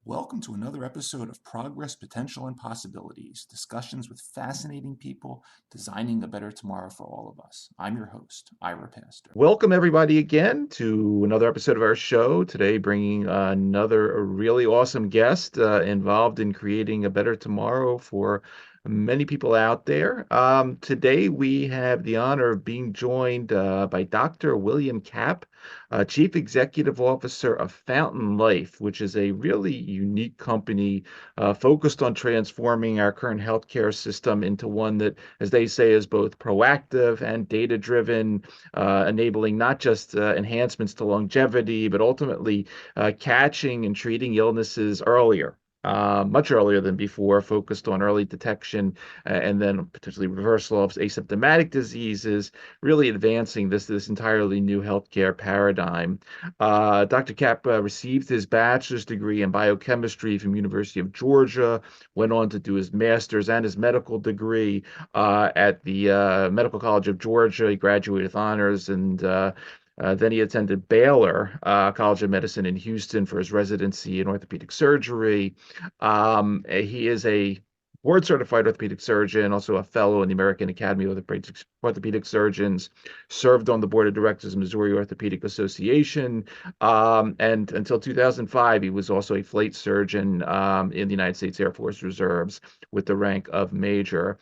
Welcome to another episode of Progress, Potential, and Possibilities, discussions with fascinating people designing a better tomorrow for all of us. I'm your host, Ira Pastor. Welcome, everybody, again to another episode of our show. Today, bringing another really awesome guest involved in creating a better tomorrow for many people out there. Today, we have the honor of being joined by Dr. William Kapp, Chief Executive Officer of Fountain Life, which is a really unique company focused on transforming our current healthcare system into one that, as they say, is both proactive and data-driven, enabling not just enhancements to longevity, but ultimately catching and treating illnesses earlier. Much earlier than before, focused on early detection and then potentially reversal of asymptomatic diseases, really advancing this entirely new healthcare paradigm. Dr. Kapp received his bachelor's degree in biochemistry from University of Georgia, went on to do his master's and his medical degree at the Medical College of Georgia. He graduated with honors, and then he attended Baylor College of Medicine in Houston for his residency in orthopedic surgery. He is a board-certified orthopedic surgeon, also a fellow in the American Academy of Orthopedic Surgeons, served on the board of directors of Missouri Orthopaedic Association, and until 2005, he was also a flight surgeon in the United States Air Force Reserves with the rank of major.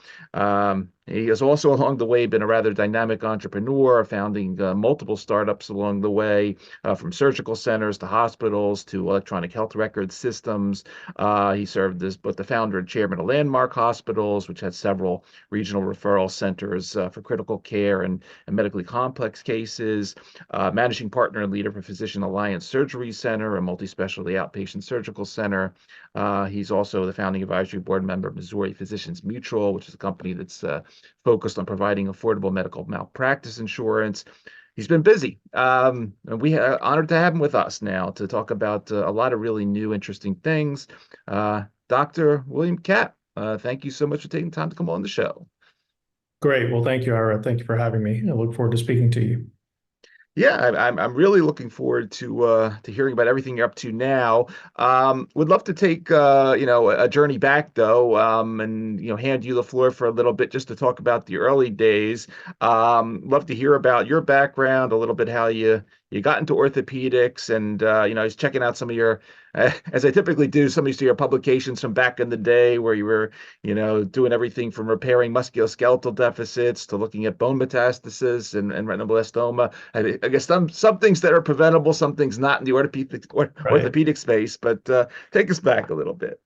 He has also, along the way, been a rather dynamic entrepreneur, founding multiple startups along the way, from surgical centers to hospitals to electronic health record systems. He served as both the founder and chairman of Landmark Hospitals, which had several regional referral centers for critical care and medically complex cases, managing partner and leader for Physician Alliance Surgery Center, a multi-specialty outpatient surgical center. He's also the founding advisory board member of Missouri Physicians Mutual, which is a company that's focused on providing affordable medical malpractice insurance. He's been busy, and we are honored to have him with us now to talk about a lot of really new, interesting things. Dr. William Kapp, thank you so much for taking time to come on the show. Great. Well, thank you, Ira. Thank you for having me. I look forward to speaking to you. Yeah, I'm really looking forward to hearing about everything you're up to now. Would love to take a journey back though, and hand you the floor for a little bit just to talk about the early days. Love to hear about your background, a little bit how you got into orthopedics, and I was checking out some of your, as I typically do, some of your publications from back in the day where you were doing everything from repairing musculoskeletal deficits to looking at bone metastasis and retinoblastoma. I guess some things that are preventable, some things not in the orthopedic space, but take us back a little bit.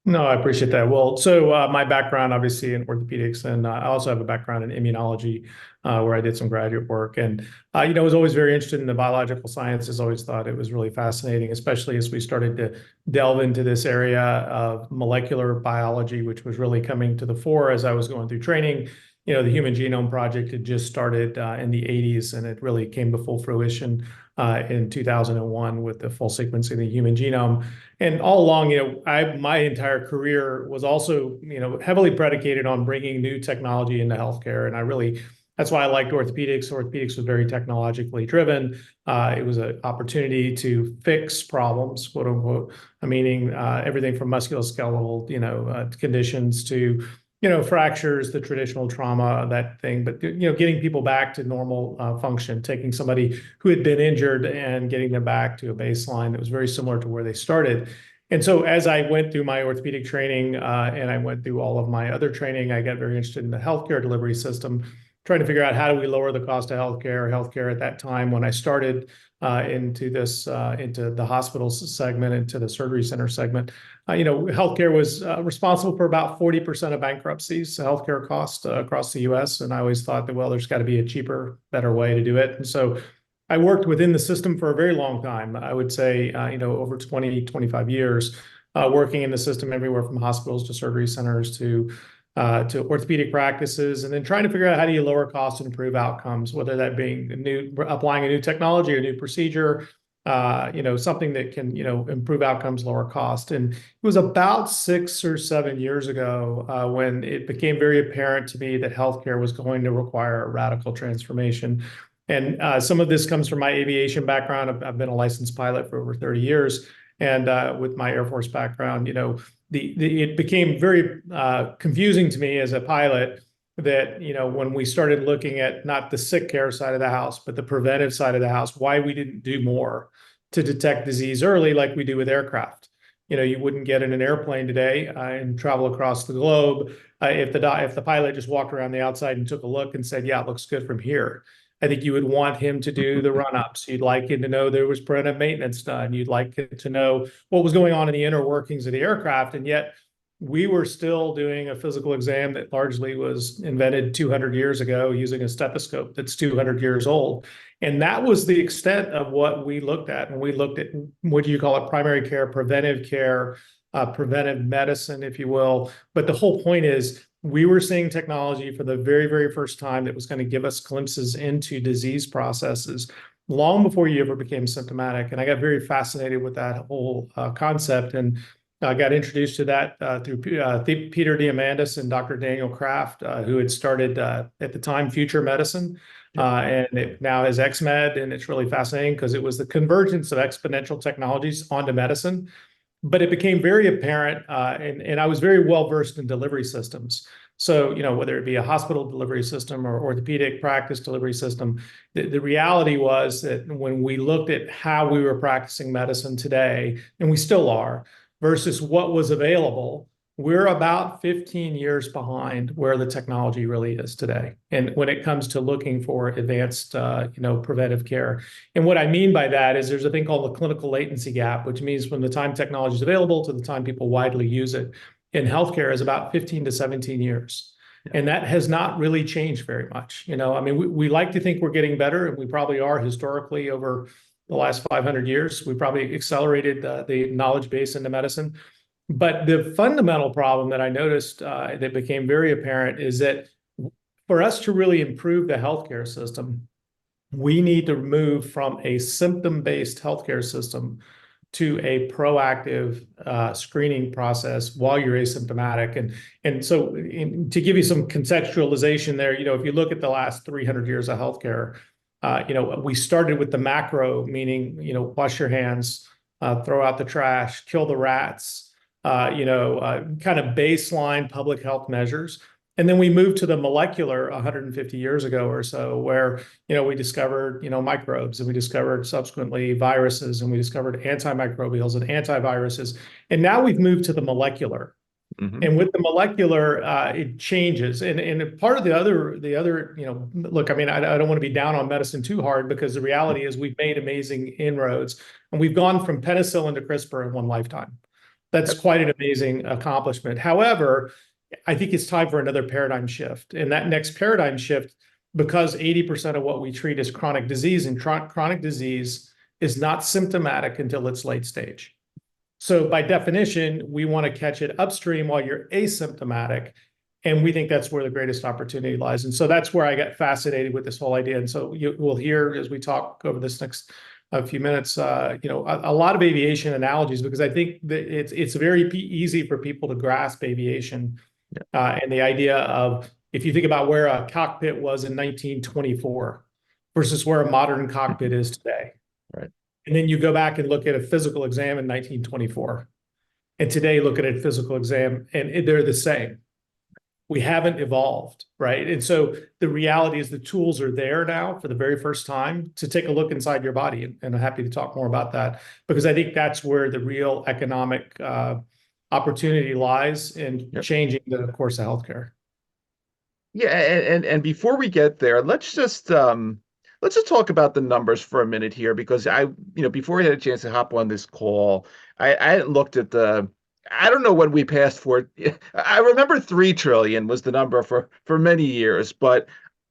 No, I appreciate that. Well, so my background, obviously, in orthopedics, and I also have a background in immunology, where I did some graduate work. And, was always very interested in the biological sciences, always thought it was really fascinating, especially as we started to delve into this area of molecular biology, which was really coming to the fore as I was going through training. The Human Genome Project had just started in the 80s, and it really came to full fruition in 2001 with the full sequencing of the human genome. And all along, my entire career was also, heavily predicated on bringing new technology into healthcare. And that's why I liked orthopedics. Orthopedics was very technologically driven. It was an opportunity to fix problems, quote unquote, meaning everything from musculoskeletal, conditions to fractures, the traditional trauma, that thing, but, getting people back to normal function, taking somebody who had been injured and getting them back to a baseline that was very similar to where they started. And so as I went through my orthopedic training and I went through all of my other training, I got very interested in the healthcare delivery system. trying to figure out how do we lower the cost of healthcare at that time when I started into the hospital segment, into the surgery center segment. Healthcare was responsible for about 40% of bankruptcies, healthcare costs across the U.S. And I always thought that, well, there's got to be a cheaper, better way to do it. And so I worked within the system for a very long time. I would say, over 20, 25 years, working in the system everywhere from hospitals to surgery centers to orthopedic practices, and then trying to figure out how do you lower costs and improve outcomes, whether that being applying a new technology or new procedure, something that can, improve outcomes, lower cost. And it was about 6 or 7 years ago when it became very apparent to me that healthcare was going to require a radical transformation. And some of this comes from my aviation background. I've been a licensed pilot for over 30 years. And with my Air Force background, it became very confusing to me as a pilot that, when we started looking at not the sick care side of the house, but the preventive side of the house, why we didn't do more to detect disease early like we do with aircraft. You wouldn't get in an airplane today and travel across the globe if the pilot just walked around the outside and took a look and said, yeah, it looks good from here. I think you would want him to do the run-ups. You'd like him to know there was preventive maintenance done. You'd like him to know what was going on in the inner workings of the aircraft. And yet we were still doing a physical exam that largely was invented 200 years ago using a stethoscope that's 200 years old. And that was the extent of what we looked at. And we looked at, what do you call it, primary care, preventive medicine, if you will. But the whole point is, we were seeing technology for the very, very first time that was going to give us glimpses into disease processes long before you ever became symptomatic. And I got very fascinated with that whole concept. And I got introduced to that through Peter Diamandis and Dr. Daniel Kraft, who had started at the time Future Medicine. And it now is XMed. And it's really fascinating because it was the convergence of exponential technologies onto medicine. But it became very apparent, and I was very well versed in delivery systems. So, whether it be a hospital delivery system or orthopedic practice delivery system, the reality was that when we looked at how we were practicing medicine today, and we still are, versus what was available, we're about 15 years behind where the technology really is today. And when it comes to looking for advanced, preventive care. And what I mean by that is there's a thing called the clinical latency gap, which means from the time technology is available to the time people widely use it in healthcare is about 15 to 17 years. Yeah. And that has not really changed very much. We like to think we're getting better, and we probably are historically over the last 500 years. We probably accelerated the knowledge base into medicine. But the fundamental problem that I noticed that became very apparent is that for us to really improve the healthcare system, we need to move from a symptom-based healthcare system to a proactive screening process while you're asymptomatic. And so to give you some contextualization there, if you look at the last 300 years of healthcare, we started with the macro, meaning, wash your hands, throw out the trash, kill the rats, kind of baseline public health measures. And then we moved to the molecular 150 years ago or so, where, we discovered, microbes, and we discovered subsequently viruses, and we discovered antimicrobials and antiviruses. And now we've moved to the molecular. Mm-hmm. And with the molecular, it changes. And part of the other, look, I don't want to be down on medicine too hard, because the reality is we've made amazing inroads, and we've gone from penicillin to CRISPR in one lifetime. That's quite an amazing accomplishment. However, I think it's time for another paradigm shift. And that next paradigm shift, because 80% of what we treat is chronic disease, and chronic disease is not symptomatic until it's late stage. So by definition, we want to catch it upstream while you're asymptomatic. And we think that's where the greatest opportunity lies. And so that's where I got fascinated with this whole idea. And so we'll hear as we talk over this next few minutes, a lot of aviation analogies, because I think that it's very easy for people to grasp aviation. And the idea of, if you think about where a cockpit was in 1924 versus where a modern cockpit is today. Right. And then you go back and look at a physical exam in 1924. And today look at a physical exam, and they're the same. We haven't evolved, right? And so the reality is the tools are there now for the very first time to take a look inside your body. And I'm happy to talk more about that, because I think that's where the real economic opportunity lies in changing the course of healthcare. Yeah, and before we get there, let's just talk about the numbers for a minute here because before I had a chance to hop on this call, I hadn't looked at I don't know when we passed for I remember 3 trillion was the number for many years, but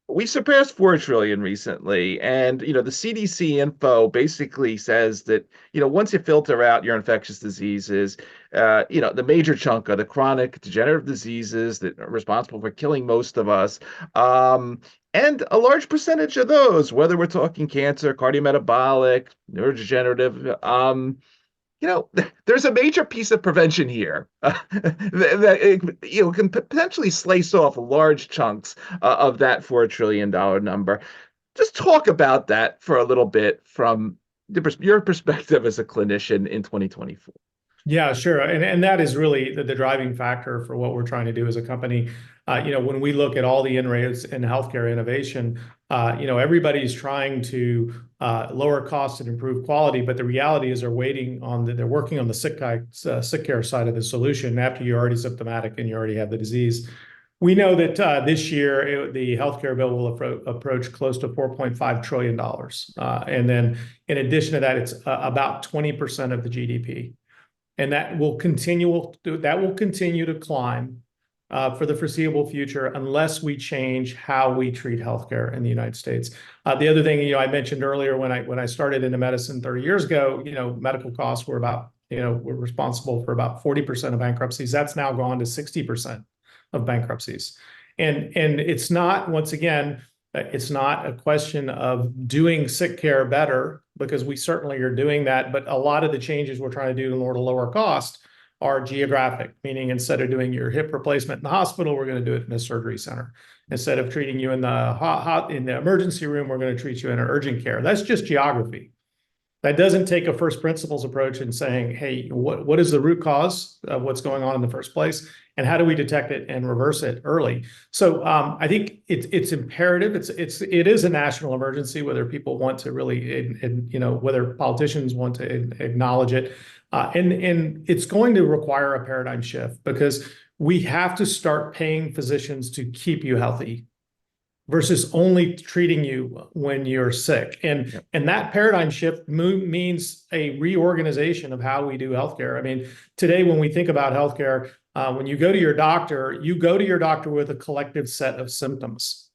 we surpassed 4 trillion recently. And the CDC info basically says that once you filter out your infectious diseases, the major chunk of the chronic degenerative diseases that are responsible for killing most of us, and a large percentage of those, whether we're talking cancer, cardiometabolic, neurodegenerative, there's a major piece of prevention here that can potentially slice off large chunks of that $4 trillion number. Just talk about that for a little bit from your perspective as a clinician in 2024. Yeah, sure. And that is really the driving factor for what we're trying to do as a company. When we look at all the inroads in healthcare innovation, everybody's trying to lower costs and improve quality, but the reality is they're working on the sick care side of the solution after you're already symptomatic and you already have the disease. We know that this year the healthcare bill will approach close to $4.5 trillion. And then in addition to that, it's about 20% of the GDP. And that will continue to climb for the foreseeable future unless we change how we treat healthcare in the United States. The other thing, I mentioned earlier when I started into medicine 30 years ago, medical costs were were responsible for about 40% of bankruptcies. That's now gone to 60% of bankruptcies. And it's not, once again, it's not a question of doing sick care better, because we certainly are doing that. But a lot of the changes we're trying to do in order to lower cost are geographic, meaning instead of doing your hip replacement in the hospital, we're going to do it in a surgery center. Instead of treating you in the emergency room, we're going to treat you in an urgent care. That's just geography. That doesn't take a first principles approach and saying, hey, what is the root cause of what's going on in the first place? And how do we detect it and reverse it early? So I think it's imperative. It is a national emergency, whether people want to really, whether politicians want to acknowledge it. And it's going to require a paradigm shift, because we have to start paying physicians to keep you healthy versus only treating you when you're sick. And that paradigm shift means a reorganization of how we do healthcare. I mean, today, when we think about healthcare, when you go to your doctor, with a collective set of symptoms.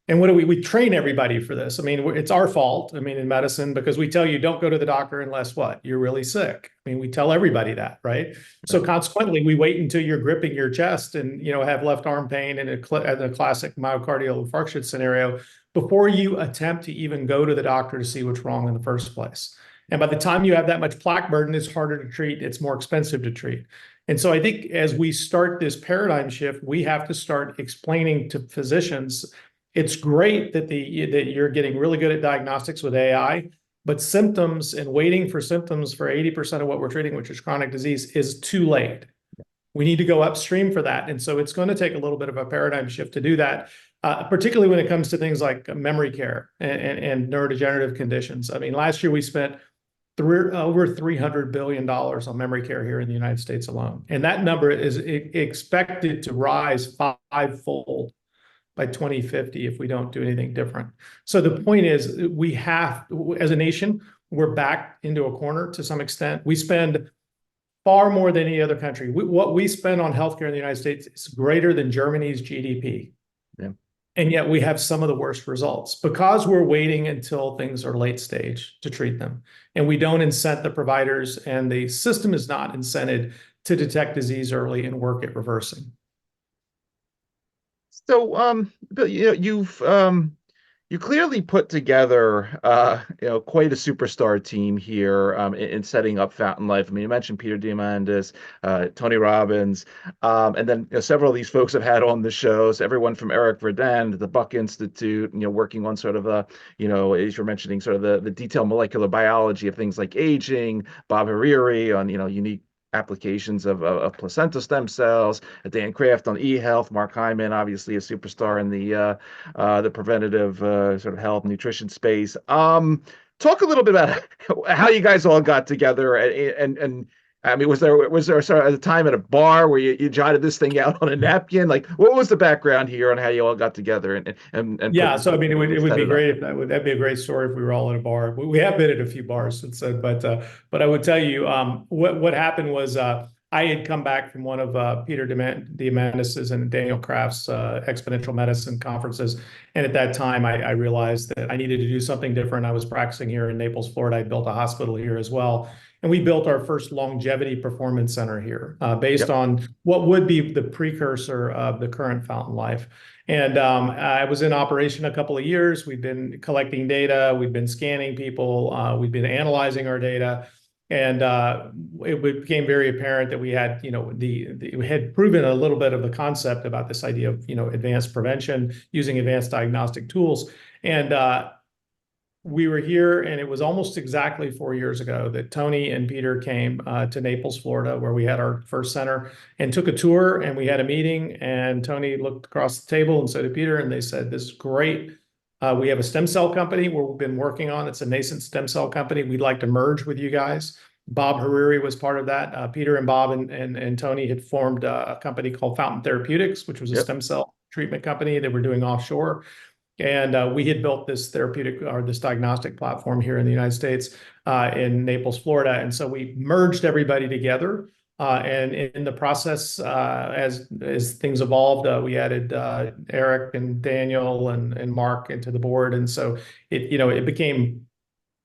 And what do we train everybody for this? I mean, it's our fault, in medicine, because we tell you don't go to the doctor unless what? You're really sick. We tell everybody that, right? So consequently, we wait until you're gripping your chest and, have left arm pain in a classic myocardial infarction scenario before you attempt to even go to the doctor to see what's wrong in the first place. And by the time you have that much plaque burden, it's harder to treat. It's more expensive to treat. And so I think as we start this paradigm shift, we have to start explaining to physicians, it's great that you're getting really good at diagnostics with AI, but symptoms and waiting for symptoms for 80% of what we're treating, which is chronic disease, is too late. We need to go upstream for that. And so it's going to take a little bit of a paradigm shift to do that, particularly when it comes to things like memory care and neurodegenerative conditions. Last year we spent over $300 billion on memory care here in the United States alone. And that number is expected to rise fivefold by 2050 if we don't do anything different. So the point is, we have, as a nation, we're backed into a corner to some extent. We spend far more than any other country. What we spend on healthcare in the United States is greater than Germany's GDP. Yeah. And yet we have some of the worst results because we're waiting until things are late stage to treat them. And we don't incent the providers, and the system is not incented to detect disease early and work at reversing. So, Bill, you clearly put together, quite a superstar team here, in setting up Fountain Life. You mentioned Peter Diamandis, Tony Robbins, and then several of these folks have had on the shows. Everyone from Eric Verdun to the Buck Institute, working on sort of as you're mentioning, sort of the detailed molecular biology of things like aging. Bob Hariri on unique applications of placenta stem cells, Dan Kraft on e-health, Mark Hyman, obviously a superstar in the preventative sort of health nutrition space. Talk a little bit about how you guys all got together, and I mean, was there sort of a time at a bar where you jotted this thing out on a napkin? Like, what was the background here on how you all got together and Yeah, put so I mean, it would set be it up? great if that'd be a great story if we were all at a bar. We have been at a few bars since then, but I would tell you, what happened was I had come back from one of Peter Diamandis's and Daniel Kraft's exponential medicine conferences, and at that time, I realized that I needed to do something different. I was practicing here in Naples, Florida. I built a hospital here as well, and we built our first longevity performance center here, based Yep. on what would be the precursor of the current Fountain Life. And I was in operation a couple of years. We've been collecting data. We've been scanning people. We've been analyzing our data. And it became very apparent that we had, we had proven a little bit of the concept about this idea of, advanced prevention using advanced diagnostic tools. And we were here, and it was almost exactly 4 years ago that Tony and Peter came to Naples, Florida, where we had our first center, and took a tour, and we had a meeting. And Tony looked across the table and said to Peter, and they said, "This is great. We have a stem cell company we've been working on. It's a nascent stem cell company. We'd like to merge with you guys." Bob Hariri was part of that. Peter and Bob and Tony had formed a company called Fountain Therapeutics, which was a Yep. stem cell treatment company that we're doing offshore. And we had built this therapeutic or this diagnostic platform here in the United States, in Naples, Florida. And so we merged everybody together. And in the process, as things evolved, we added Eric and Daniel and Mark into the board. And so it became,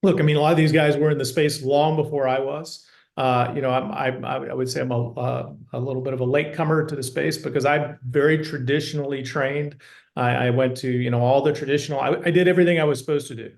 look, I mean, a lot of these guys were in the space long before I was. I would say I'm a little bit of a latecomer to the space because I'm very traditionally trained. I went to, all the traditional, I did everything I was supposed to do.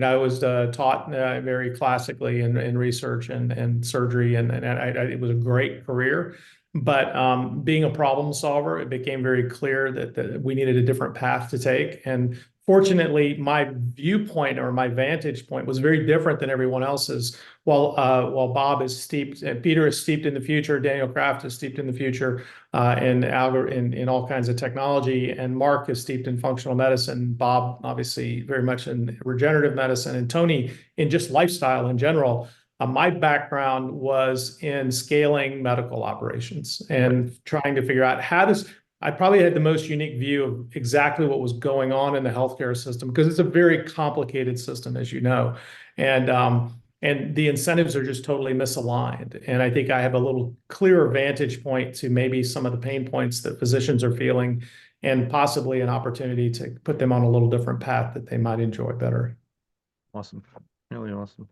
I was taught very classically in research and surgery, and it was a great career. But being a problem solver, it became very clear that we needed a different path to take. And fortunately, my viewpoint or my vantage point was very different than everyone else's. While Bob is steeped, and Peter is steeped in the future, Daniel Kraft is steeped in the future, in all kinds of technology, and Mark is steeped in functional medicine. Bob, obviously, very much in regenerative medicine, and Tony in just lifestyle in general. My background was in scaling medical operations Right. and trying to figure out I probably had the most unique view of exactly what was going on in the healthcare system because it's a very complicated system, as you know. And the incentives are just totally misaligned. And I think I have a little clearer vantage point to maybe some of the pain points that physicians are feeling, and possibly an opportunity to put them on a little different path that they might enjoy better. Awesome. Really awesome.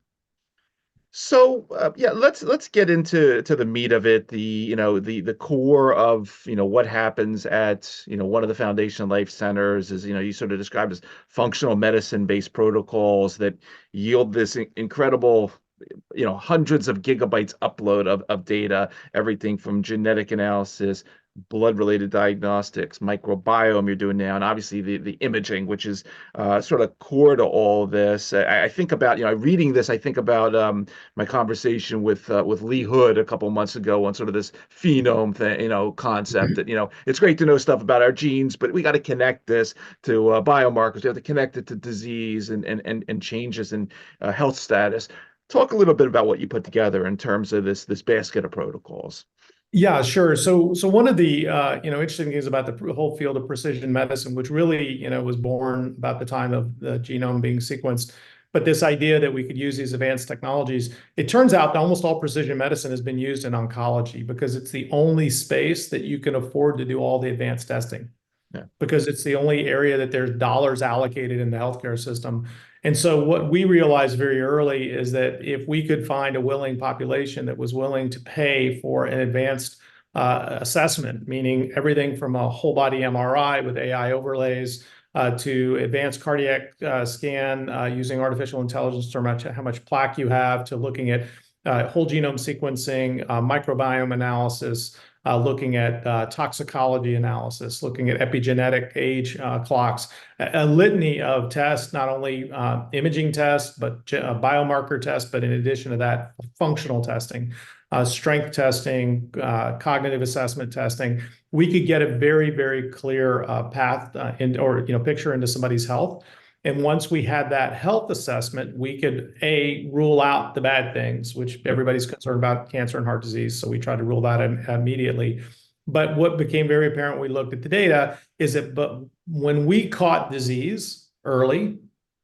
So yeah, let's get into the meat of it, the core of what happens at one of the Foundation Life Centers is you sort of described as functional medicine based protocols that yield this incredible hundreds of gigabytes upload of data, everything from genetic analysis, blood related diagnostics, microbiome you're doing now, and obviously the imaging, which is sort of core to all this. I think about, reading this, I think about my conversation with Lee Hood a couple months ago on sort of this phenome thing, concept that, it's great to know stuff about our genes, but we got to connect this to biomarkers. We have to connect it to disease and changes in health status. Talk a little bit about what you put together in terms of this basket of protocols. Yeah, sure. So one of the interesting things about the whole field of precision medicine, which really was born about the time of the genome being sequenced, but this idea that we could use these advanced technologies, it turns out that almost all precision medicine has been used in oncology because it's the only space that you can afford to do all the advanced testing, Yeah. because it's the only area that there's dollars allocated in the healthcare system. And so what we realized very early is that if we could find a willing population that was willing to pay for an advanced assessment, meaning everything from a whole body MRI with AI overlays to advanced cardiac scan using artificial intelligence to how much plaque you have, to looking at whole genome sequencing, microbiome analysis, looking at toxicology analysis, looking at epigenetic age clocks, a litany of tests, not only imaging tests, but biomarker tests, but in addition to that, functional testing, strength testing, cognitive assessment testing. We could get a very, very clear path or picture into somebody's health. And once we had that health assessment, we could, A, rule out the bad things, which everybody's concerned about cancer and heart disease. So we tried to rule that immediately. But what became very apparent when we looked at the data is that when we caught disease early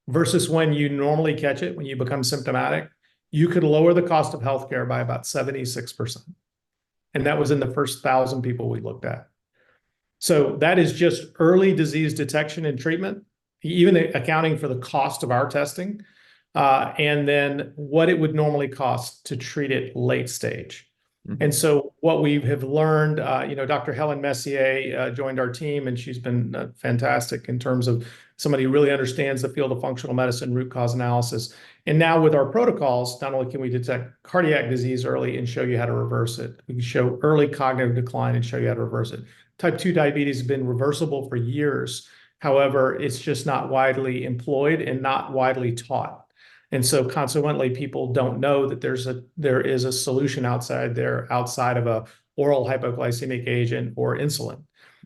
versus when you normally catch it, when you become symptomatic, you could lower the cost of healthcare by about 76%. And that was in the first 1,000 people we looked at. So that is just early disease detection and treatment, even accounting for the cost of our testing, and then what it would normally cost to treat it late stage. Mm-hmm. And so what we have learned, Dr. Helen Messier joined our team, and she's been fantastic in terms of somebody who really understands the field of functional medicine, root cause analysis. And now with our protocols, not only can we detect cardiac disease early and show you how to reverse it, we can show early cognitive decline and show you how to reverse it. Type 2 diabetes has been reversible for years. However, it's just not widely employed and not widely taught. And so consequently, people don't know that there is a solution outside of a oral hypoglycemic agent or insulin.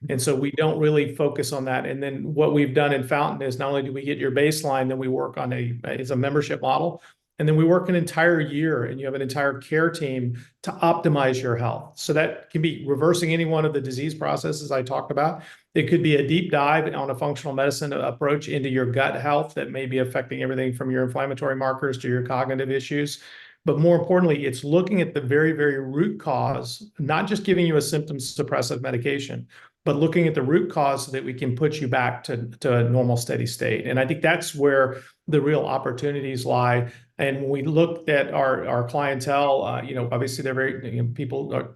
And so we don't really focus on that. And then what we've done in Fountain is not only do we get your baseline, then we work on it's a membership model. And then we work an entire year, and you have an entire care team to optimize your health. So that can be reversing any one of the disease processes I talked about. It could be a deep dive on a functional medicine approach into your gut health that may be affecting everything from your inflammatory markers to your cognitive issues. But more importantly, it's looking at the very, very root cause, not just giving you a symptom suppressive medication, but looking at the root cause so that we can put you back to a normal steady state. And I think that's where the real opportunities lie. And when we looked at our clientele, obviously they're very,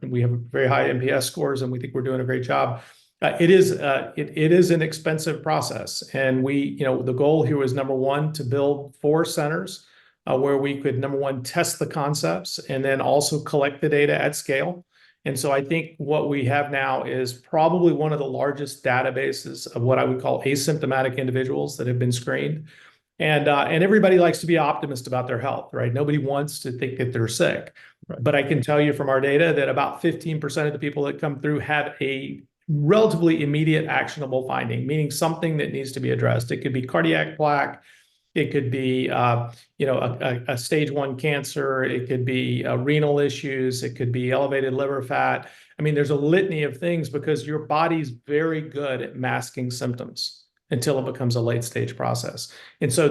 we have very high NPS scores, and we think we're doing a great job. It is an expensive process. And the goal here was, number one, to build 4 centers where we could, number one, test the concepts and then also collect the data at scale. And so I think what we have now is probably one of the largest databases of what I would call asymptomatic individuals that have been screened. And everybody likes to be optimistic about their health, right? Nobody wants to think that they're sick. Right. But I can tell you from our data that about 15% of the people that come through have a relatively immediate actionable finding, meaning something that needs to be addressed. It could be cardiac plaque. It could be, a stage 1 cancer. It could be renal issues. It could be elevated liver fat. I mean, there's a litany of things because your body's very good at masking symptoms until it becomes a late stage process. And so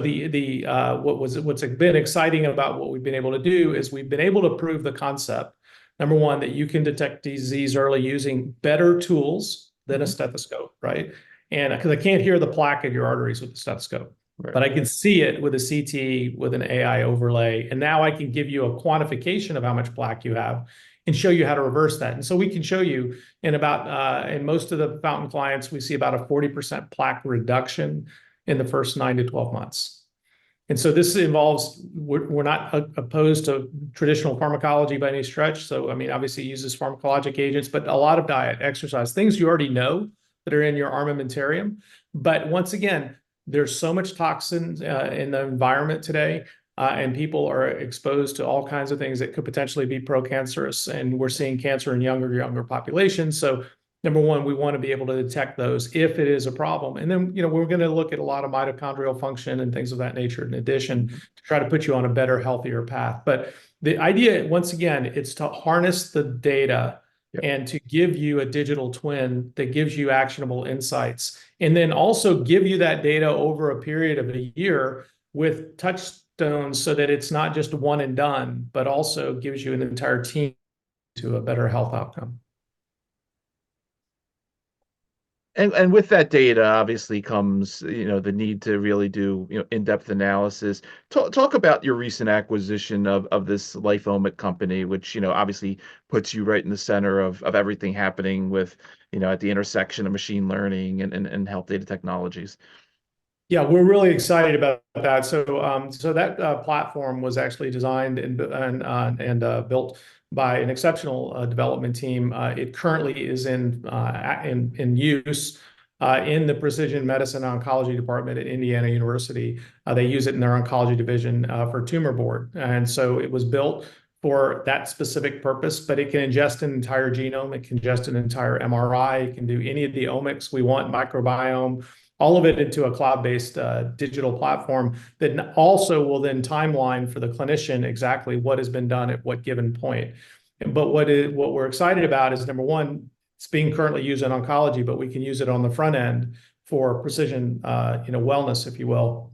what's been exciting about what we've been able to do is we've been able to prove the concept, number one, that you can detect disease early using better tools than a stethoscope, right? And because I can't hear the plaque in your arteries with the stethoscope. Right. But I can see it with a CT with an AI overlay. And now I can give you a quantification of how much plaque you have and show you how to reverse that. And so we can show you in most of the Fountain clients, we see about a 40% plaque reduction in the first 9 to 12 months. And so this involves, we're not opposed to traditional pharmacology by any stretch. So, I mean, obviously it uses pharmacologic agents, but a lot of diet, exercise, things you already know that are in your armamentarium. But once again, there's so much toxin in the environment today, and people are exposed to all kinds of things that could potentially be pro-cancerous, and we're seeing cancer in younger populations. So number one, we want to be able to detect those if it is a problem. And then, we're going to look at a lot of mitochondrial function and things of that nature in addition to try to put you on a better, healthier path. But the idea, once again, it's to harness the data and to give you a digital twin that gives you actionable insights, and then also give you that data over a period of a year with touchstones so that it's not just one and done, but also gives you an entire team to a better health outcome. And with that data, obviously comes, the need to really do, in-depth analysis. Talk about your recent acquisition of this LifeOmic company, which, obviously puts you right in the center of everything happening with, at the intersection of machine learning and health data technologies. Yeah, we're really excited about that. So that platform was actually designed and built by an exceptional development team. It currently is in use in the Precision Medicine Oncology Department at Indiana University. They use it in their oncology division for tumor board. And so it was built for that specific purpose, but it can ingest an entire genome. It can ingest an entire MRI. It can do any of the omics we want, microbiome, all of it into a cloud-based digital platform that also will then timeline for the clinician exactly what has been done at what given point. But what we're excited about is, number one, it's being currently used in oncology, but we can use it on the front end for precision, wellness, if you will.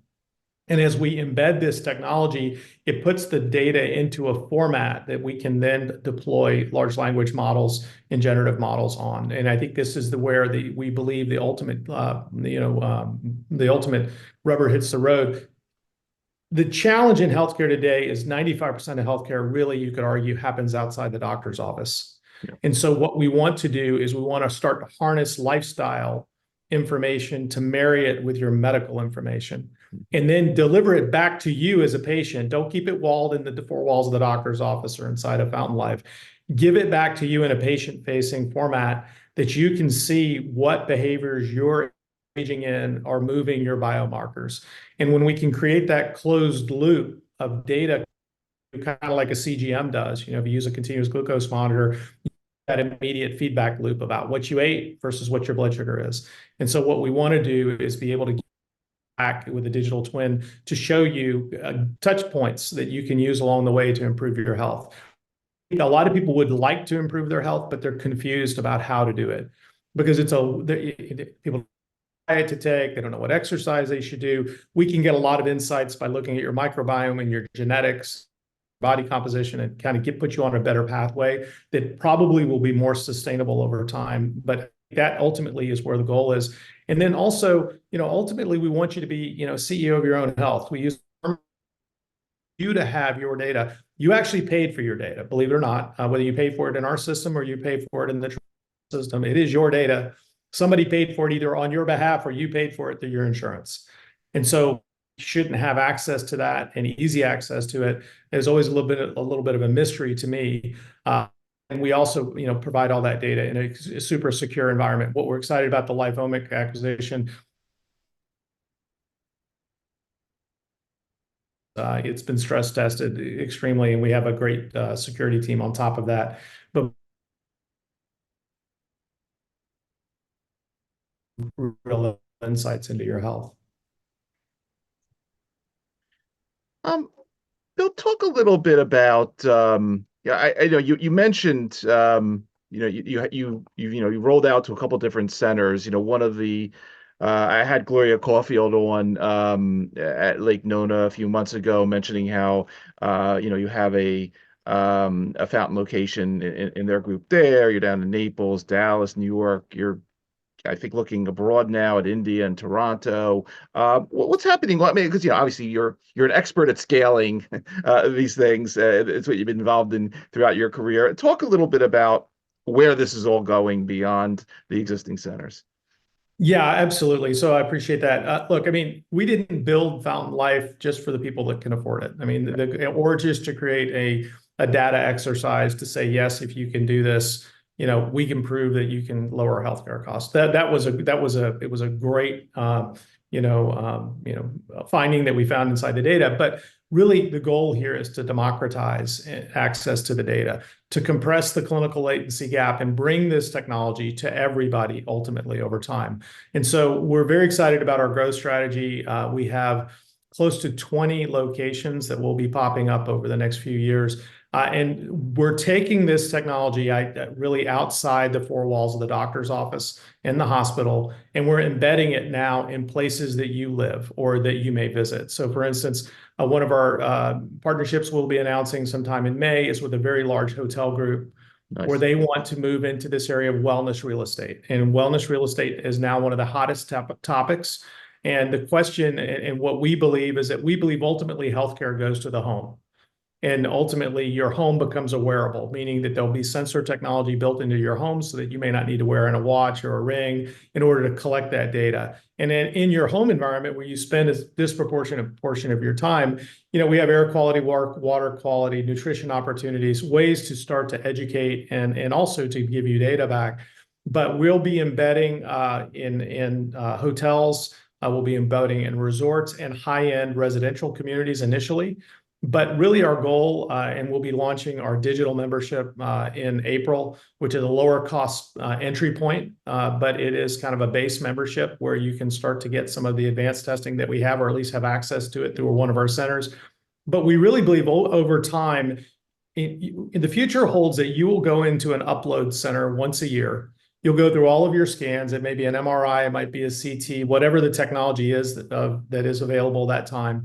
And as we embed this technology, it puts the data into a format that we can then deploy large language models and generative models on. And I think this is where we believe the ultimate, the ultimate rubber hits the road. The challenge in healthcare today is 95% of healthcare, really, you could argue, happens outside the doctor's office. Yeah. And so what we want to do is we want to start to harness lifestyle information to marry it with your medical information and then deliver it back to you as a patient. Don't keep it walled in the four walls of the doctor's office or inside of Fountain Life. Give it back to you in a patient-facing format that you can see what behaviors you're engaging in are moving your biomarkers. And when we can create that closed loop of data, kind of like a CGM does, if you use a continuous glucose monitor, that immediate feedback loop about what you ate versus what your blood sugar is. And so what we want to do is be able to get back with a digital twin to show you touch points that you can use along the way to improve your health. A lot of people would like to improve their health, but they're confused about how to do it because people diet to take, they don't know what exercise they should do. We can get a lot of insights by looking at your microbiome and your genetics, body composition, and kind of put you on a better pathway that probably will be more sustainable over time. But that ultimately is where the goal is. And then also, ultimately, we want you to be, CEO of your own health. We use you to have your data. You actually paid for your data, believe it or not, whether you pay for it in our system or you pay for it in the system, it is your data. Somebody paid for it either on your behalf or you paid for it through your insurance. And so you shouldn't have access to that and easy access to it. There's always a little bit of a mystery to me. And we also, provide all that data in a super secure environment. What we're excited about the Lifomic acquisition, it's been stress tested extremely, and we have a great security team on top of that. But real insights into your health. Bill, talk a little bit about I know you mentioned you rolled out to a couple different centers. One of the I had Gloria Caulfield on at Lake Nona a few months ago, mentioning how you have a Fountain location in their group there. You're down in Naples, Dallas, New York. You're, I think, looking abroad now at India and Toronto. What's happening? Well, I mean, because obviously you're an expert at scaling these things. It's what you've been involved in throughout your career. Talk a little bit about where this is all going beyond the existing centers. Yeah, absolutely. So I appreciate that. Look, I mean, we didn't build Fountain Life just for the people that can afford it. I mean, or just to create a data exercise to say, yes, if you can do this, we can prove that you can lower healthcare costs. It was a great finding that we found inside the data. But really, the goal here is to democratize access to the data, to compress the clinical latency gap, and bring this technology to everybody ultimately over time. And so we're very excited about our growth strategy. We have close to 20 locations that will be popping up over the next few years. And we're taking this technology really outside the four walls of the doctor's office and the hospital, and we're embedding it now in places that you live or that you may visit. So, for instance, one of our partnerships we'll be announcing sometime in May is with a very large hotel group. Nice. Where they want to move into this area of wellness real estate. And wellness real estate is now one of the hottest topics. And the question and what we believe is that we believe ultimately healthcare goes to the home. And ultimately, your home becomes a wearable, meaning that there'll be sensor technology built into your home so that you may not need to wear in a watch or a ring in order to collect that data. And then in your home environment, where you spend a disproportionate portion of your time, we have air quality, water quality, nutrition opportunities, ways to start to educate and also to give you data back. But we'll be embedding in hotels, we'll be embedding in resorts and high-end residential communities initially. But really our goal, and we'll be launching our digital membership in April, which is a lower cost entry point, but it is kind of a base membership where you can start to get some of the advanced testing that we have, or at least have access to it through one of our centers. But we really believe over time, in the future holds that you will go into an upload center once a year. You'll go through all of your scans. It may be an MRI, it might be a CT, whatever the technology is that is available that time.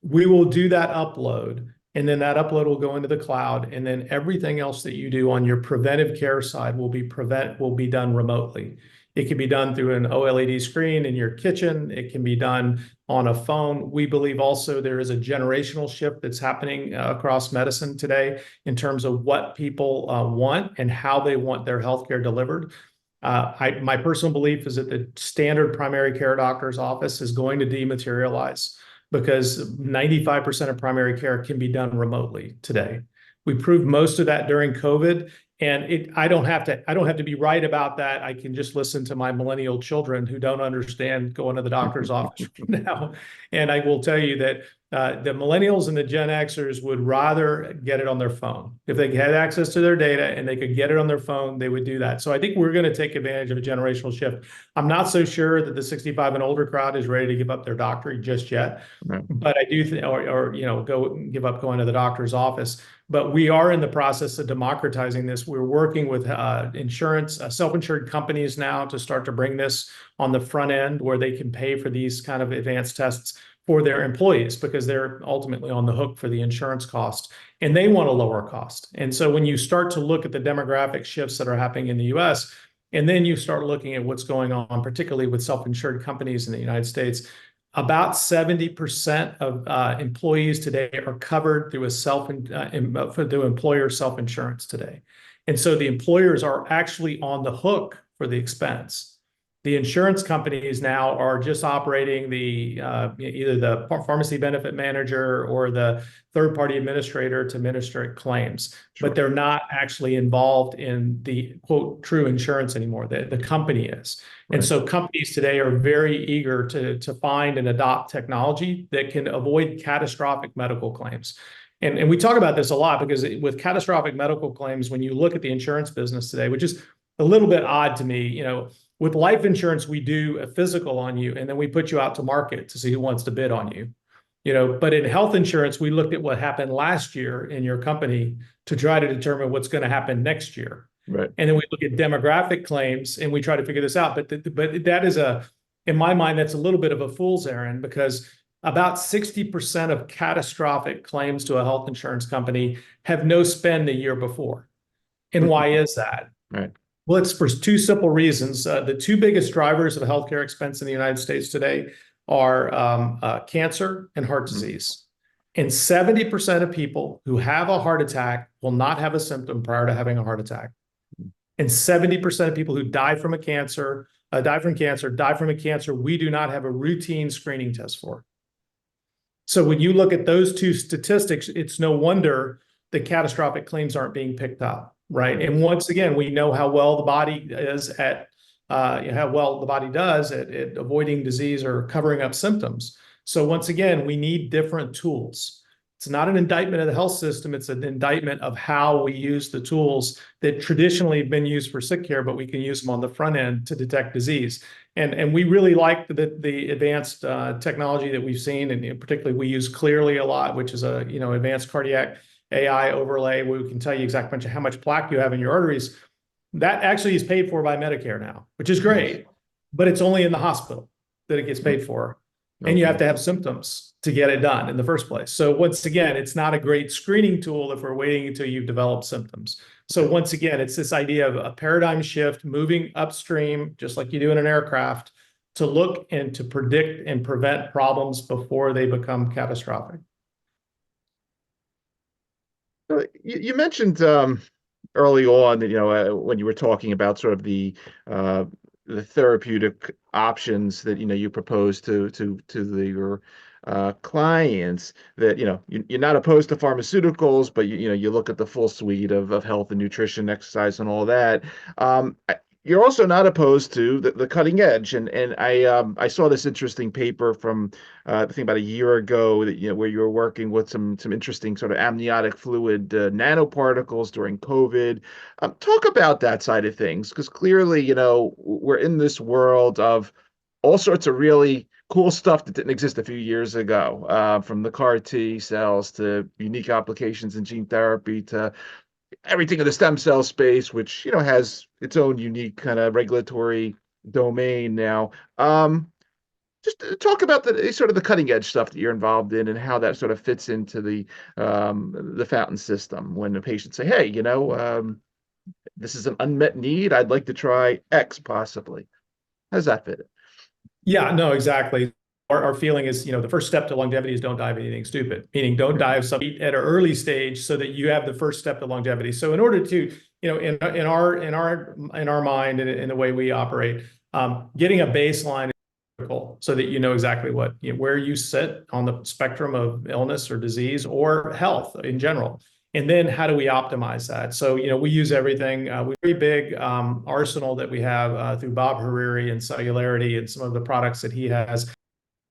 We will do that upload, and then that upload will go into the cloud, and then everything else that you do on your preventive care side will be done remotely. It can be done through an OLED screen in your kitchen. It can be done on a phone. We believe also there is a generational shift that's happening across medicine today in terms of what people want and how they want their healthcare delivered. My personal belief is that the standard primary care doctor's office is going to dematerialize, because 95% of primary care can be done remotely today. We proved most of that during COVID, and I don't have to be right about that. I can just listen to my millennial children who don't understand going to the doctor's office now. And I will tell you that the millennials and the Gen Xers would rather get it on their phone. If they had access to their data and they could get it on their phone, they would do that. So I think we're going to take advantage of a generational shift. I'm not so sure that the 65 and older crowd is ready to give up their doctor just yet, Right. but I do think, or go give up going to the doctor's office. But we are in the process of democratizing this. We're working with insurance, self-insured companies now to start to bring this on the front end, where they can pay for these kind of advanced tests for their employees, because they're ultimately on the hook for the insurance cost, and they want a lower cost. And so when you start to look at the demographic shifts that are happening in the US, and then you start looking at what's going on, particularly with self-insured companies in the United States, about 70% of employees today are covered through through employer self-insurance today. And so the employers are actually on the hook for the expense. The insurance companies now are just operating either the pharmacy benefit manager or the third-party administrator to administer claims, Sure. but they're not actually involved in the quote true insurance anymore. The company is. And so companies today are very eager to find and adopt technology that can avoid catastrophic medical claims. And we talk about this a lot, because with catastrophic medical claims, when you look at the insurance business today, which is a little bit odd to me, with life insurance, we do a physical on you, and then we put you out to market to see who wants to bid on you. But in health insurance, we looked at what happened last year in your company to try to determine what's going to happen next year. Right. And then we look at demographic claims and we try to figure this out. But that is in my mind, that's a little bit of a fool's errand, because about 60% of catastrophic claims to a health insurance company have no spend the year before. And why is that? Right. Well, it's for two simple reasons. The two biggest drivers of healthcare expense in the United States today are cancer and heart disease. And 70% of people who have a heart attack will not have a symptom prior to having a heart attack. And 70% of people who die from a cancer, we do not have a routine screening test for. So when you look at those two statistics, it's no wonder that catastrophic claims aren't being picked up, right? And once again, we know how well the body does at avoiding disease or covering up symptoms. So once again, we need different tools. It's not an indictment of the health system. It's an indictment of how we use the tools that traditionally have been used for sick care, but we can use them on the front end to detect disease. And we really like the advanced technology that we've seen, and particularly we use Clearly a lot, which is a advanced cardiac AI overlay where we can tell you exactly how much plaque you have in your arteries. That actually is paid for by Medicare now, which is great, but it's only in the hospital that it gets paid for. And you have to have symptoms to get it done in the first place. So once again, it's not a great screening tool if we're waiting until you've developed symptoms. So once again, it's this idea of a paradigm shift, moving upstream, just like you do in an aircraft, to look and to predict and prevent problems before they become catastrophic. You mentioned early on that when you were talking about sort of the therapeutic options that you propose to your clients, that you're not opposed to pharmaceuticals, but you look at the full suite of health and nutrition, exercise, and all that. you're also not opposed to the cutting edge, and I saw this interesting paper from I think about a year ago that where you were working with some interesting sort of amniotic fluid nanoparticles during COVID. Talk about that side of things, because clearly we're in this world of all sorts of really cool stuff that didn't exist a few years ago, from the CAR T cells to unique applications in gene therapy to everything in the stem cell space, which has its own unique kind of regulatory domain now. Just talk about the sort of the cutting edge stuff that you're involved in and how that sort of fits into the fountain system when the patients say, "Hey, this is an unmet need. I'd like to try X possibly." How does that fit in? Yeah, no, exactly. Our feeling is, the first step to longevity is don't die of anything stupid, meaning don't die of something at an early stage so that you have the first step to longevity. So in order to, in our mind and in the way we operate, getting a baseline is critical so that you know exactly where you sit on the spectrum of illness or disease or health in general. And then how do we optimize that? So, we use everything. We very big arsenal that we have through Bob Hariri and Cellularity and some of the products that he has.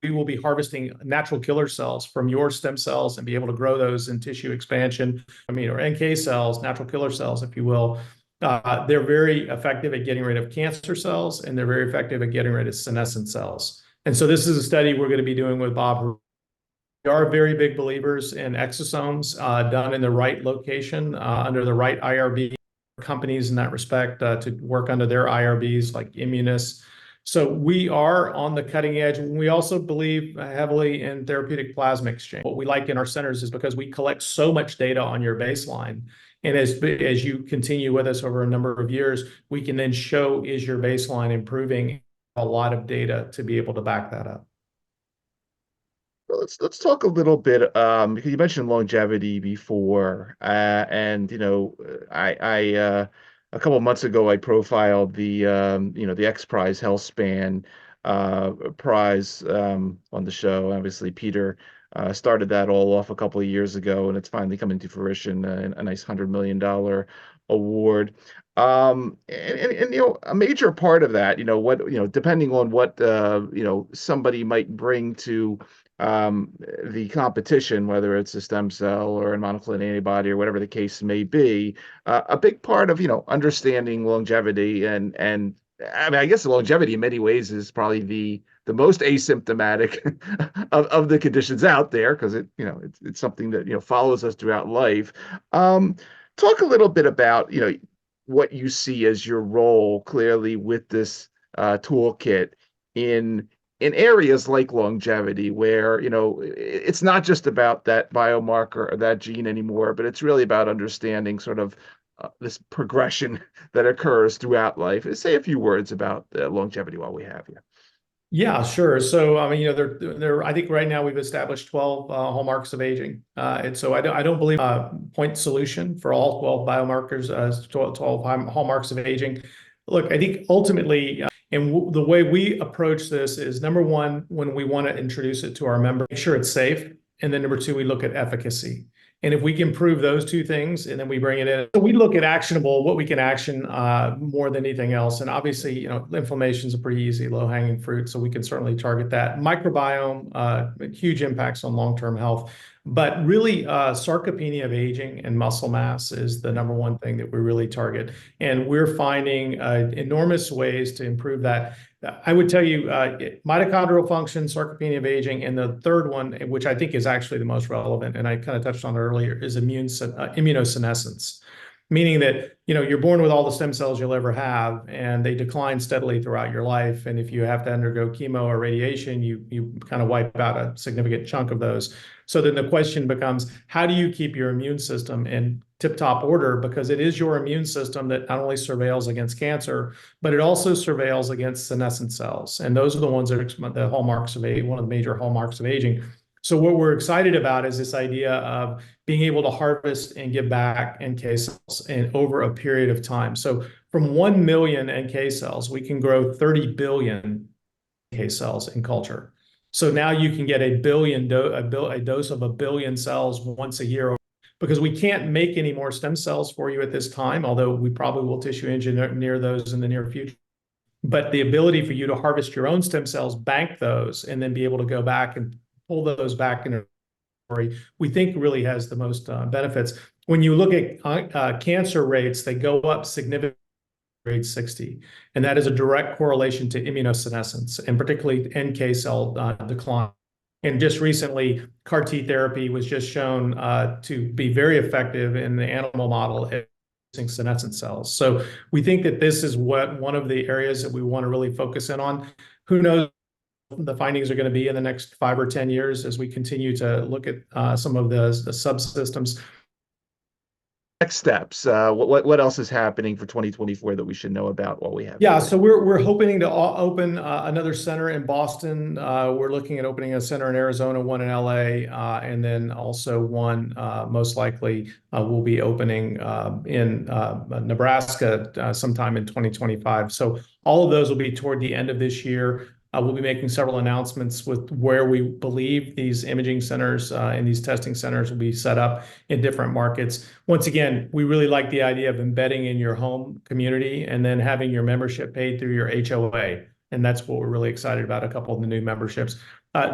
We will be harvesting natural killer cells from your stem cells and be able to grow those in tissue expansion, or NK cells, natural killer cells, if you will. They're very effective at getting rid of cancer cells, and they're very effective at getting rid of senescent cells. And so this is a study we're going to be doing with Bob Hariri. We are very big believers in exosomes done in the right location, under the right IRB companies in that respect to work under their IRBs like Immunis. So we are on the cutting edge. We also believe heavily in therapeutic plasma exchange. What we like in our centers is because we collect so much data on your baseline. And as you continue with us over a number of years, we can then show, is your baseline improving? A lot of data to be able to back that up. Well, let's talk a little bit because you mentioned longevity before, and I a couple of months ago I profiled the X Prize Health Span prize on the show. Obviously, Peter started that all off a couple of years ago, and it's finally coming to fruition, a nice $100 million award. A major part of that, depending on what somebody might bring to the competition, whether it's a stem cell or a monoclonal antibody or whatever the case may be, a big part of understanding longevity and I mean, I guess the longevity in many ways is probably the most asymptomatic of the conditions out there, because it's something that follows us throughout life. Talk a little bit about what you see as your role clearly with this toolkit in areas like longevity, where it's not just about that biomarker or that gene anymore, but it's really about understanding sort of this progression that occurs throughout life. Say a few words about longevity while we have you. Yeah, sure. So, I mean, I think right now we've established 12 hallmarks of aging. And so I don't believe point solution for all 12 biomarkers, 12 hallmarks of aging. Look, I think ultimately, and the way we approach this is, number one, when we want to introduce it to our members, make sure it's safe. And then number two, we look at efficacy. And if we can prove those two things, and then we bring it in, so we look at actionable, what we can action more than anything else. And obviously, inflammation is a pretty easy low-hanging fruit, so we can certainly target that. Microbiome, huge impacts on long-term health. But really, sarcopenia of aging and muscle mass is the number one thing that we really target. And we're finding enormous ways to improve that. I would tell you mitochondrial function, sarcopenia of aging, and the third one, which I think is actually the most relevant, and I kind of touched on it earlier, is immunosenescence. Meaning that you're born with all the stem cells you'll ever have, and they decline steadily throughout your life. And if you have to undergo chemo or radiation, you kind of wipe out a significant chunk of those. So then the question becomes, how do you keep your immune system in tip-top order? Because it is your immune system that not only surveils against cancer, but it also surveils against senescent cells. And those are the ones that are the hallmarks of age, one of the major hallmarks of aging. So what we're excited about is this idea of being able to harvest and give back NK cells over a period of time. So from 1 million NK cells, we can grow 30 billion NK cells in culture. So now you can get a dose of 1 billion cells once a year. because we can't make any more stem cells for you at this time, although we probably will tissue engineer those in the near future. But the ability for you to harvest your own stem cells, bank those, and then be able to go back and pull those back into we think really has the most benefits. When you look at cancer rates, they go up significantly grade 60, and that is a direct correlation to immunosenescence, and particularly NK cell decline. And just recently, CAR T therapy was just shown to be very effective in the animal model at producing senescent cells. So we think that this is one of the areas that we want to really focus in on. Who knows the findings are going to be in the next 5 or 10 years as we continue to look at some of the subsystems. Next steps. What else is happening for 2024 that we should know about while we have? Yeah, so we're hoping to open another center in Boston. We're looking at opening a center in Arizona, one in LA, and then also one most likely will be opening in Nebraska sometime in 2025. So all of those will be toward the end of this year. We'll be making several announcements with where we believe these imaging centers and these testing centers will be set up in different markets. Once again, we really like the idea of embedding in your home community and then having your membership paid through your HOA. And that's what we're really excited about, a couple of the new memberships.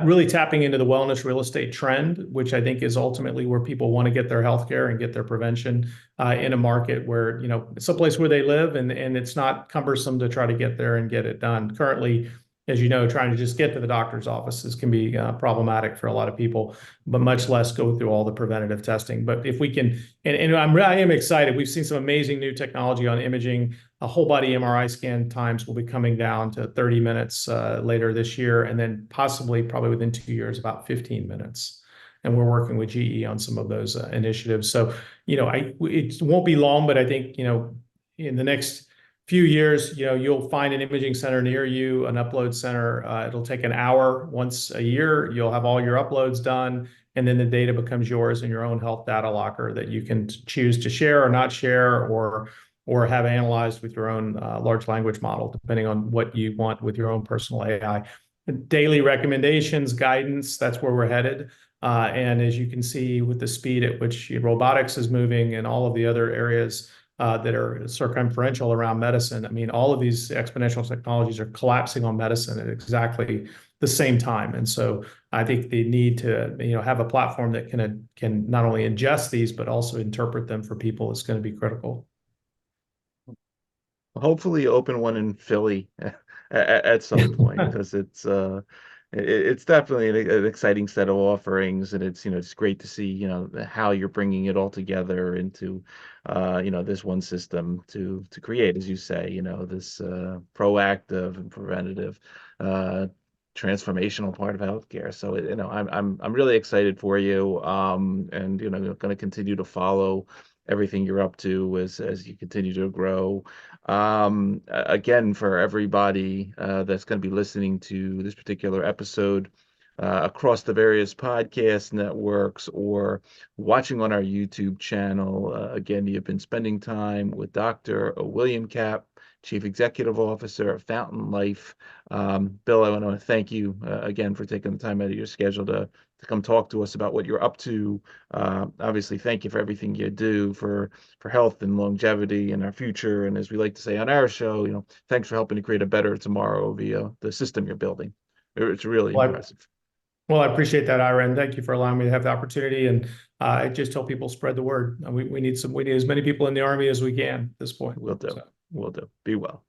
Really tapping into the wellness real estate trend, which I think is ultimately where people want to get their healthcare and get their prevention in a market where, it's a place where they live and it's not cumbersome to try to get there and get it done. Currently, as you know, trying to just get to the doctor's offices can be problematic for a lot of people, but much less go through all the preventative testing. But if we can, and I am excited, we've seen some amazing new technology on imaging. A whole body MRI scan times will be coming down to 30 minutes later this year, and then probably within 2 years, about 15 minutes. And we're working with GE on some of those initiatives. So, it won't be long, but I think, in the next few years, you'll find an imaging center near you, an upload center. It'll take an hour once a year. You'll have all your uploads done, and then the data becomes yours in your own health data locker that you can choose to share or not share, or have analyzed with your own large language model, depending on what you want with your own personal AI. Daily recommendations, guidance, that's where we're headed. And as you can see with the speed at which robotics is moving and all of the other areas that are circumferential around medicine. I mean, all of these exponential technologies are collapsing on medicine at exactly the same time. And so I think the need to, have a platform that can not only ingest these, but also interpret them for people is going to be critical. Hopefully open one in Philly at some point, because it's definitely an exciting set of offerings, and it's great to see how you're bringing it all together into this one system to create, as you say, this proactive and preventative transformational part of healthcare. So I'm really excited for you, and going to continue to follow everything you're up to as you continue to grow. Again, for everybody that's going to be listening to this particular episode across the various podcast networks or watching on our YouTube channel, again, you've been spending time with Dr. William Kapp, Chief Executive Officer of Fountain Life. Bill, I want to thank you again for taking the time out of your schedule to come talk to us about what you're up to. Obviously, thank you for everything you do for health and longevity and our future. And as we like to say on our show, thanks for helping to create a better tomorrow via the system you're building. It's really impressive. Well, I appreciate that, Ira, and thank you for allowing me to have the opportunity. And I just tell people, spread the word. We need as many people in the Army as we can at this point. We'll do. Be well.